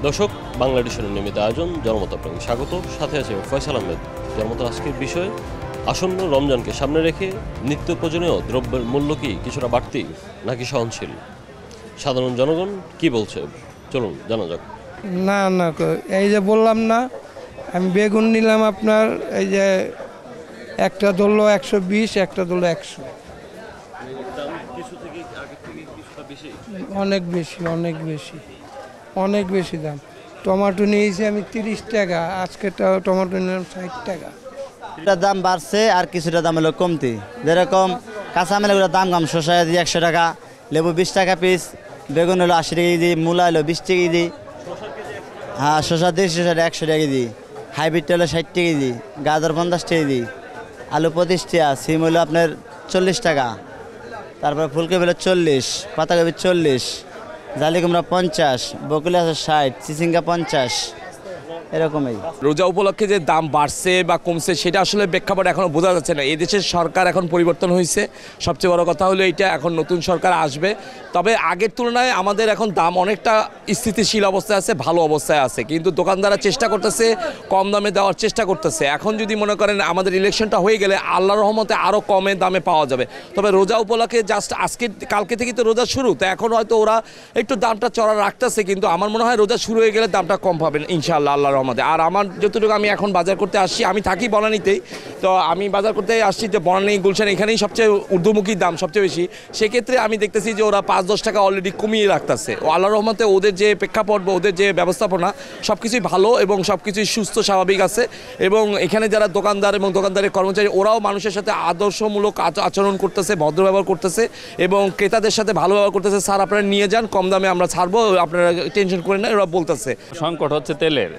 দর্শক, বাংলা এডিশনের নিয়মিত আয়োজন জনমত আপনাকে স্বাগত। সাথে আছে ফয়সাল আহমেদ। জনমত আজকের বিষয় আসন্ন রমজানকে সামনে রেখে নিত্য প্রয়োজনীয় দ্রব্যের মূল্য কি কিছুটা বাড়তি নাকি সহনশীল? সাধারণ জনগণ কি বলছে চলুন জানা যাক। না না, এই যে বললাম না, আমি বেগুন নিলাম আপনার, এই যে একটা ধরলো 120, একটা ধরলো 100। অনেক বেশি, অনেক বেশি, অনেক বেশি দাম। টমেটো নিয়েছি আমি 30 টাকা, আজকে টমেটো নিলাম 60 টাকা। কিছুটা দাম বাড়ছে আর কিছুটা দাম হলো কমতি। যেরকম কাঁচামালগুলোর দাম কম, শসা কেজি 100 টাকা, লেবু 20 টাকা পিস, বেগুন হলো 80 টাকা কেজি, মূলা হলো 20 টাকা কেজি, হ্যাঁ শসা 150 টাকা 100 টাকা কেজি, হাইব্রিডটা হলো 60 টাকা কেজি, গাজর 50 টাকা কেজি, আলু 25 টাকা, সিম হলো আপনার 40 টাকা, তারপর ফুলকপি হলো 40, পাতাকপি 40, জালি কুমড়া 50, বকুলি আছে 60, চিচিঙ্গা 50, এরকমই। রোজা উপলক্ষে যে দাম বাড়ছে বা কমছে সেটা আসলে প্রেক্ষাপট এখনো বোঝা যাচ্ছে না। এদেশের সরকার এখন পরিবর্তন হয়েছে, সবচেয়ে বড় কথা হলো এইটা, এখন নতুন সরকার আসবে। তবে আগের তুলনায় আমাদের এখন দাম অনেকটা স্থিতিশীল অবস্থায় আছে, ভালো অবস্থায় আছে, কিন্তু দোকানদাররা চেষ্টা করতেছে কম দামে দেওয়ার চেষ্টা করতেছে। এখন যদি মনে করেন আমাদের ইলেকশনটা হয়ে গেলে আল্লাহর রহমতে আরও কমে দামে পাওয়া যাবে। তবে রোজা উপলক্ষে জাস্ট কালকে থেকে তো রোজা শুরু, তো এখন হয়তো ওরা একটু দামটা চড়া রাখতেছে, কিন্তু আমার মনে হয় রোজা শুরু হয়ে গেলে দামটা কম পাবেন ইনশাআল্লাহ আল্লাহর রহমতে। আর আমার যতটুকু আমি এখন বাজার করতে আসছি, আমি থাকি বনানীতেই, তো আমি বাজার করতে আসছি যে বনানী গুলশান এখানেই সবচেয়ে ঊর্ধ্বমুখী দাম সবচেয়ে বেশি। সেক্ষেত্রে আমি দেখতেছি যে ওরা 5-10 টাকা অলরেডি কমিয়ে রাখতেছে। ও আল্লাহর রহমতে ওদের যে প্রেক্ষাপট বা ওদের যে ব্যবস্থাপনা সব কিছুই ভালো এবং সব কিছুই সুস্থ স্বাভাবিক আছে। এবং এখানে যারা দোকানদার এবং দোকানদারের কর্মচারী, ওরাও মানুষের সাথে আদর্শমূলক আচরণ করতেছে, ভদ্র ব্যবহার করতেছে এবং ক্রেতাদের সাথে ভালো ব্যবহার করতেছে। স্যার আপনারা নিয়ে যান, কম দামে আমরা ছাড়বো, আপনারা টেনশন করেন না, ওরা বলতেছে। সংকট হচ্ছে তেলের,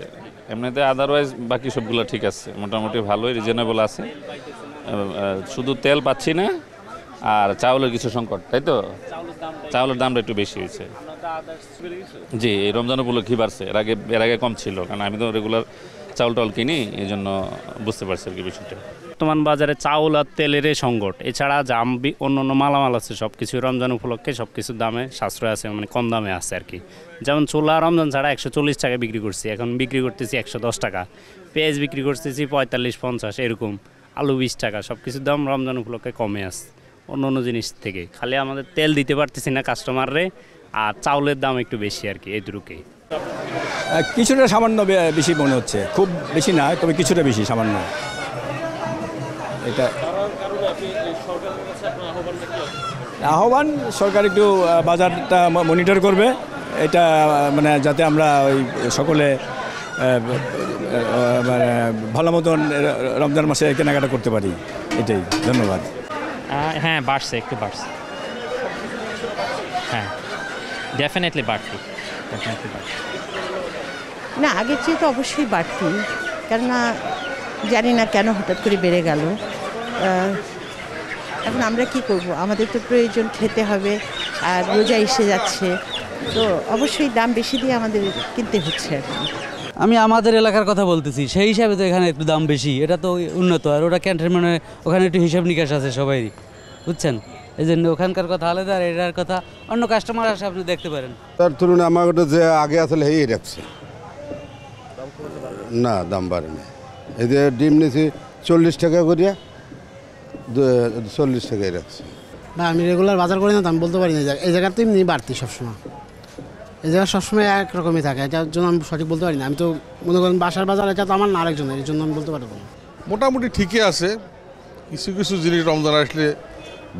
এমনিতে আদারওয়াইজ বাকি সবগুলো ঠিক আছে, মোটামুটি ভালোই রিজনেবল আছে। শুধু তেল পাচ্ছি না, আর চাউলের কিছু সংকট, তাই তো চাউলের দামটা একটু বেশি হয়েছে। জি, এই রমজান উপলক্ষে বাড়ছে, এর আগে কম ছিল, কারণ আমি তো রেগুলার চাউল টাউল কিনি, এই জন্য বুঝতে পারছি আর কি বিষয়টা। বর্তমান বাজারে চাউল আর তেলের সংকট, এছাড়া জাম অন্য অন্য মালামাল আছে, সব কিছু রমজান উপলক্ষে সব কিছুর দামে সাশ্রয় আছে, মানে কম দামে আছে আর কি। যেমন ছোলা রমজান ছাড়া 140 টাকা বিক্রি করছি, এখন বিক্রি করতেছি 110 টাকা, পেঁয়াজ বিক্রি করতেছি 45-50 এরকম, আলু 20 টাকা, সব কিছুর দাম রমজান উপলক্ষে কমে আসছে অন্য অন্য জিনিস থেকে। খালি আমাদের তেল দিতে পারতেছি না কাস্টমাররে, আর চাউলের দাম একটু বেশি আর কি, এটুকুই। কিছুটা সামান্য বেশি মনে হচ্ছে, খুব বেশি না, তবে কিছুটা বেশি সামান্য। এটা আহ্বান, সরকার একটু বাজারটা মনিটর করবে, এটা মানে যাতে আমরা ওই সকলে মানে ভালো মতন রমজান মাসে কেনাকাটা করতে পারি, এটাই। ধন্যবাদ। হ্যাঁ বাড়ছে, একটু বাড়ছে, হ্যাঁ ডেফিনেটলি বাড়তি, না আগের চেয়ে তো অবশ্যই বাড়তি, কেননা জানি না কেন হঠাৎ করে বেড়ে গেল। এখন আমরা কি করব, আমাদের তো প্রয়োজন, খেতে হবে, আর রোজা এসে যাচ্ছে, তো অবশ্যই দাম বেশি দিয়ে আমাদের কিনতে হচ্ছে আর কি। আমি আমাদের এলাকার কথা বলতেছি, সেই হিসাবে তো এখানে একটু দাম বেশি, এটা তো উন্নত, আর ওটা ক্যান্টনমেন্টে ওখানে একটু হিসাব নিকাশ আছে সবাই, বুঝছেন, এই জন্য ওখানকার কথা আলাদা, আর এটার কথা অন্য কাস্টমার আসে আপনি দেখতে পারেন। তার তুলনায় আমার যে আগে আসলে এই রাখছে না, দাম বাড়েনি। এই যে ডিম নিয়েছি 40 টাকা করিয়া, 40 টাকায় রাখছে। না আমি রেগুলার বাজার করি না, তো আমি বলতে পারি না। এই জায়গাতে এমনি বাড়তি সবসময়, এই জায়গা সবসময় একরকমই থাকে, এটার জন্য আমি সঠিক বলতে পারি না। আমি তো মনে করেন বাসার বাজার, এটা তো আমার না আরেকজনের, এই জন্য আমি বলতে পারবো না। মোটামুটি ঠিকই আছে, কিছু কিছু জিনিস রমজান আসলে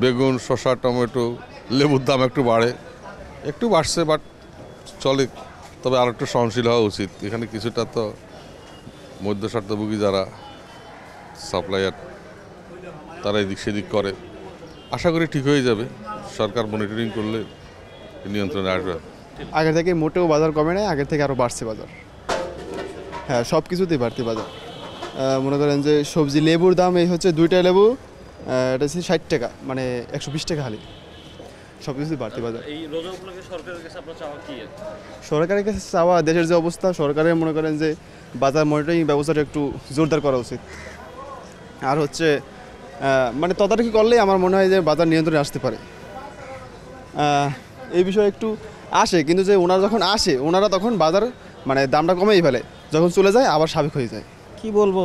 বেগুন, শসা, টমেটো, লেবুর দাম একটু বাড়ে, একটু বাড়ছে, বাট চলে। তবে আর একটু সহনশীল হওয়া উচিত। এখানে কিছুটা তো মধ্যস্বার্থভোগী যারা সাপ্লায়ার, তারা এদিক সেদিক করে। আশা করি ঠিক হয়ে যাবে, সরকার মনিটরিং করলে নিয়ন্ত্রণে আসবে। আগের থেকে মোটেও বাজার কমে নেয়, আগের থেকে আরও বাড়ছে বাজার। হ্যাঁ, সব কিছুতেই বাড়তি বাজার। মনে করেন যে সবজি, লেবুর দাম এই হচ্ছে 2টা লেবু, এটা হচ্ছে 60 টাকা, মানে 120 টাকা হালি, সব কিছুতেই বাড়তি বাজার। সরকারের কাছে চাওয়া, দেশের যে অবস্থা, সরকারের মনে করেন যে বাজার মনিটরিং ব্যবস্থাটা একটু জোরদার করা উচিত। আর হচ্ছে মানে তদারকি করলেই আমার মনে হয় যে বাজার নিয়ন্ত্রণে আসতে পারে। এই বিষয়ে একটু আসে, কিন্তু যে ওনারা যখন আসে, ওনারা তখন বাজার মানে দামটা কমেই ফেলে, যখন চলে যায় আবার স্বাভাবিক হয়ে যায়। কি বলবো,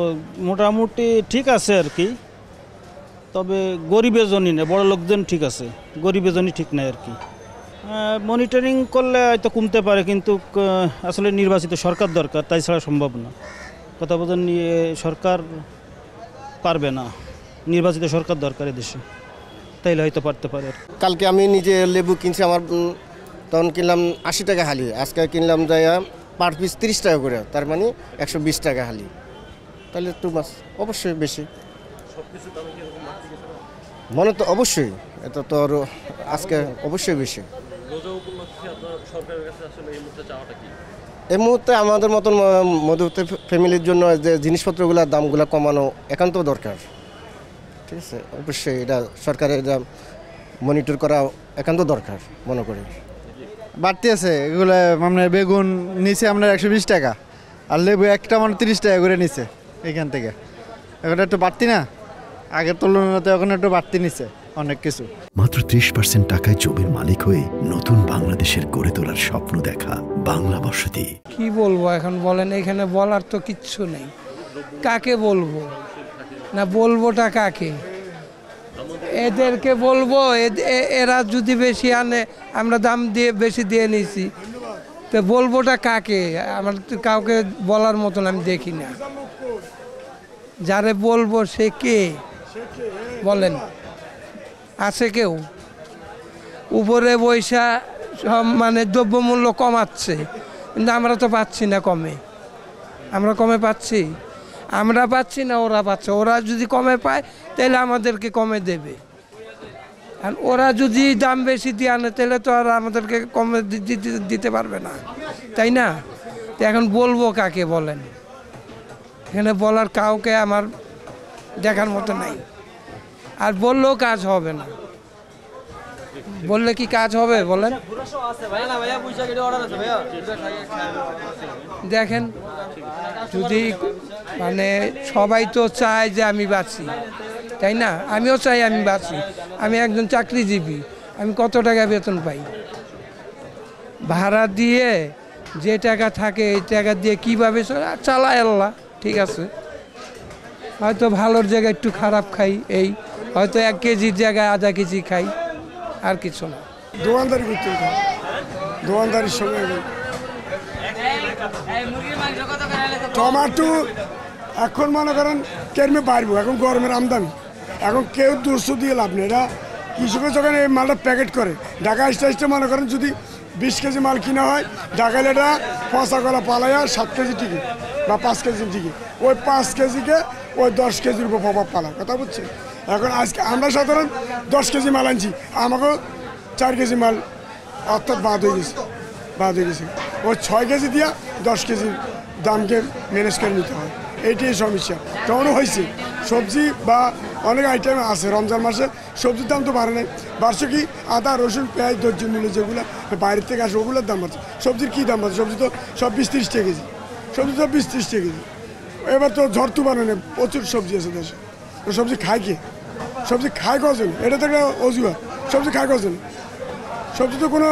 মোটামুটি ঠিক আছে আর কি, তবে গরিবের জনই না, বড় লোকজন ঠিক আছে, গরিবের জনই ঠিক নাই আর কি। মনিটরিং করলে হয়তো কমতে পারে, কিন্তু আসলে নির্বাচিত সরকার দরকার, তাই ছাড়া সম্ভব না। কথা বলেন, সরকার পারবে না, নির্বাচিত সরকার দরকার দেশে, তাইলে হয়তো পারতে পারে। কালকে আমি নিজে লেবু কিনছি, আমার তখন কিনলাম 80 টাকা হালি, আজকে কিনলাম যাই পার পিস 30 টাকা করে, তার মানে 120 টাকা হালি, তাহলে টু মাছ অবশ্যই বেশি মনে তো অবশ্যই, এটা তো আরও আজকে অবশ্যই বেশি। এই মুহূর্তে আমাদের মতন মধ্যবিত্ত ফ্যামিলির জন্য যে জিনিসপত্রগুলোর দামগুলো কমানো একান্ত দরকার, ঠিক আছে। অবশ্যই এটা সরকারের এটা মনিটর করা একান্ত দরকার মনে করি। বাড়তি আছে এগুলো, মানে বেগুন নিচে আপনার 120 টাকা, আর লেবু একটা মানে 30 টাকা করে নিচে এখান থেকে। এখন একটু বাড়তি না, আগের তুলনাতে এখন একটু বাড়তি নিচে অনেক কিছু। মাত্র 30% টাকায় জমির মালিক হয়ে নতুন বাংলাদেশের গড়ে তোলার স্বপ্ন দেখা বাংলা বসতি। কি বলবো এখন বলেন, এখানে বলার তো কিচ্ছু নেই। কাকে বলবো না, বলবোটা কাকে? এদেরকে বলবো, এরা যদি বেশি আনে, আমরা দাম দিয়ে বেশি দিয়ে নিছি, তো বলবোটা কাকে? আমার তো কাউকে বলার মতন আমি দেখি না। যারে বলবো সে কে বলেন? আছে কেউ? উপরে বৈশা সব মানে দ্রব্যমূল্য কমাচ্ছে, কিন্তু আমরা তো পাচ্ছি না কমে। আমরা কমে পাচ্ছি? আমরা পাচ্ছি না, ওরা পাচ্ছে। ওরা যদি কমে পায় তাহলে আমাদেরকে কমে দেবে, আর ওরা যদি দাম বেশি দিয়ে আনে তাহলে তো আর আমাদেরকে কমে দিতে পারবে না, তাই না? তো এখন বলবো কাকে বলেন? এখানে বলার কাউকে আমার দেখার মতো নাই, আর বললেও কাজ হবে না। বললে কি কাজ হবে বলেন? দেখেন, যদি মানে সবাই তো চায় যে আমি বাঁচি, তাই না? আমিও চাই আমি বাঁচি। আমি একজন চাকরিজীবী, আমি কত টাকা বেতন পাই? ভাড়া দিয়ে যে টাকা থাকে এই টাকা দিয়ে কীভাবে চালায় আল্লাহ, ঠিক আছে। হয়তো ভালোর জায়গায় একটু খারাপ খাই, এই হয়তো 1 কেজির জায়গায় আধা কেজি খাই, আর কিছু না। দোকানদারি করতে হবে, দোকানদারির সঙ্গে টমাটো এখন মনে করেন কেরমে পারবো, এখন গরমের আমদানি, এখন কেউ 200 দিয়ে লাভ নেই। এরা কৃষকের যখন এই মালটা প্যাকেট করে, ঢাকা স্টাইসটা মনে করেন যদি 20 কেজি মাল কিনা হয়, ঢাকায় এটা পচা কলা পালাইয়া 7 কেজি টিকিট বা 5 কেজি টিকিট, ওই 5 কেজিকে ওই 10 কেজির উপর প্রভাব পালায়, কথা বুঝছি। এখন আজকে আমরা সাধারণ 10 কেজি মাল আনছি, আমাকেও 4 কেজি মাল অর্থাৎ বাদ হয়ে গেছে। ওই 6 কেজি দিয়া 10 কেজির দামকে ম্যানেজ করে নিতে হয়, এইটাই সমস্যা। তখনও হয়েছে সবজি বা অনেক আইটেম আছে, রমজান মাসে সবজির দাম তো বাড়ে নাই, বাড়ছে কি আদা রসুন পেঁয়াজ ধৈর্য মূল্য যেগুলো বাইরের থেকে আসে ওগুলোর দাম বাড়ছে। সবজির কী দাম বাড়ছে? সবজি তো সব 20-30 টাকা কেজি, সবজি তো 20-30 টাকা কেজি। এবার তো ঝড় তুফান নেই, প্রচুর সবজি আছে দেশে। তো সবজি খায় কে? সবজি খায় কজন? এটা তো একটা অজুহাত। সবজি খায় কজন? সবজি তো কোনো,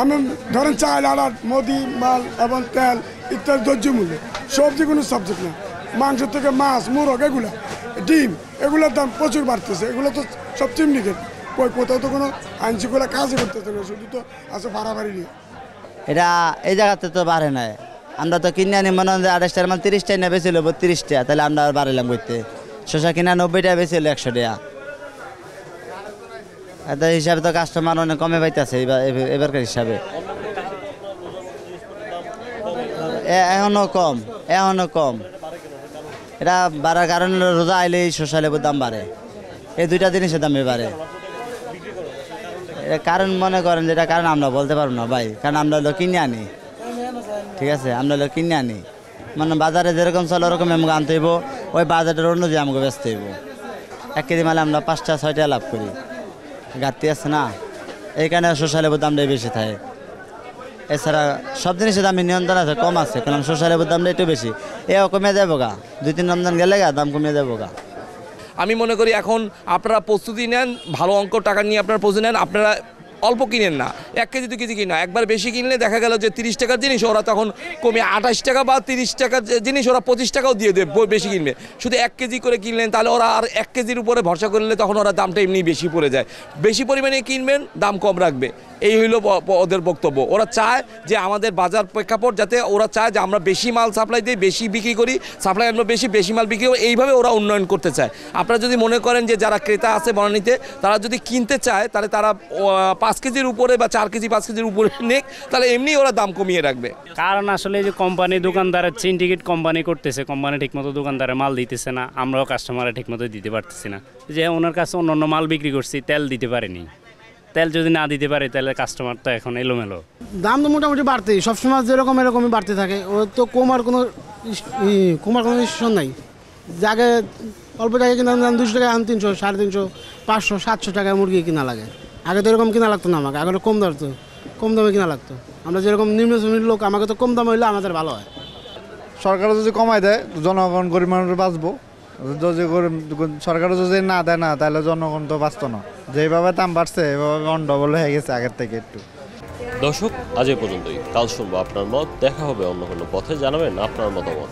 আমি ধরেন চাল আড়া মুদি মাল এবং তেল ইত্যাদি ধৈর্য মূল্য, সবজি কোনো সাবজেক্ট না। মাংস থেকে মাছ মোরগ এগুলা ডিম এগুলোর দাম প্রচুর বাড়তেছে, এগুলো তো সব চিমনিকের। কোথাও তো কোনো আইনশৃঙ্খলা কাজই করতেছে না, শুধু তো আছে বাড়াবাড়ি নিয়ে। এটা এই জায়গাতে তো বাড়ে নাই, আমরা তো কিনে আনি মনে হয় 28 টাকার মাল 30 টাকা বেশি হলো 32 টাকা, তাহলে আমরা বাড়াইলাম করতে। শসা কিনা 90 টাকা বেশি হলো 100 টাকা, এত হিসাবে তো কাস্টমার অনেক কমে পাইতেছে এবারকার হিসাবে। এখনো কম। এটা বাড়ার কারণ রোজা আইলে শসা লেবুর দাম বাড়ে, এই 2টা জিনিসের দামে বাড়ে। কারণ মনে করেন যেটা কারণ আমরা বলতে পারবো না ভাই, কারণ আমরা হলো কিনে আনি, ঠিক আছে। আমরা হলো কিনে আনি, মানে বাজারে যেরকম চলে ওরকম আমাকে আনতে হইব, ওই বাজারের অনুযায়ী আমাকে ব্যস্ত হইব। 1 কেজি মালে আমরা 5-6 লাভ করি, ঘাটতি আছে না, এইখানে শসা লেবুর দামটাই বেশি থাকে। এছাড়া সব জিনিসের দাম নিয়ন্ত্রণ আছে, কম আছে, কারণ শসা লেবুর দামটা একটু বেশি, এও কমে যাবো গা, 2-3 রমজান গেলে দাম কমে যাবো গা। আমি মনে করি এখন আপনারা প্রস্তুতি নেন, ভালো অঙ্ক টাকা নিয়ে আপনারা প্রস্তুতি নেন, আপনারা অল্প কিনেন না, 1 কেজি 2 কেজি কিনা, একবার বেশি কিনলে দেখা গেল যে 30 টাকার জিনিস ওরা তখন কমে 28 টাকা বা 30 টাকার জিনিস ওরা 25 টাকাও দিয়ে দেবে বেশি কিনবে। শুধু 1 কেজি করে কিনলেন তাহলে ওরা আর 1 কেজির উপরে ভরসা করলে তখন ওরা দামটা এমনি বেশি পড়ে যায়। বেশি পরিমাণে কিনবেন, দাম কম রাখবে, এই হইল ওদের বক্তব্য। ওরা চায় যে আমাদের বাজার প্রেক্ষাপট যাতে, ওরা চায় যে আমরা বেশি মাল সাপ্লাই দিই, বেশি বিক্রি করি, সাপ্লাই আনবো বেশি মাল বিক্রি করি, এইভাবে ওরা উন্নয়ন করতে চায়। আপনারা যদি মনে করেন যে যারা ক্রেতা আছে বনানীতে তারা যদি কিনতে চায় তাহলে তারা 5 কেজির উপরে বা 4 কেজি 5 কেজির উপরে নেক, তাহলে এমনি ওরা দাম কমিয়ে রাখবে। কারণ আসলে এই যে কোম্পানি দোকানদারের সিন্ডিকেট কোম্পানি করতেছে, কোম্পানি ঠিকমতো দোকানদারে মাল দিতেছে না, আমরাও কাস্টমারে ঠিকমতো দিতে পারতেছি না। যে ওনার কাছে অন্য মাল বিক্রি করছি, তেল দিতে পারেনি, তেল যদি না দিতে পারে তাহলে কাস্টমার তো এখন এলোমেলো। দাম তো মোটামুটি বাড়তেই, সবসময় যেরকম এরকমই বাড়তে থাকে, ও তো কমার কোনো ডিসিশন নাই। জায়গায় অল্প জায়গায় কিনা দাম 200 টাকা, 300, 350, 500, 700 টাকায় মুরগি কিনা লাগে। আগে তো এরকম কিনা লাগতো না, আমাকে আগে কম দাম তো, কম দামে কিনা লাগতো। আমরা যেরকম নিম্ন শ্রেণীর লোক, আমাকে তো কম দাম হইলে আমাদের ভালো হয়। সরকার যদি কমায় দেয় জনগণ গরিব মানুষ বাঁচবো, যদি সরকার যদি না দেয় না তাহলে জনগণ তো বাঁচত না। যেভাবে দাম বাড়ছে এভাবে ডবল হয়ে গেছে আগের থেকে একটু। দর্শক, আজ এই পর্যন্তই। কাল শুনবো আপনার মত। দেখা হবে অন্য কোনো পথে। জানাবেন আপনার মতামত।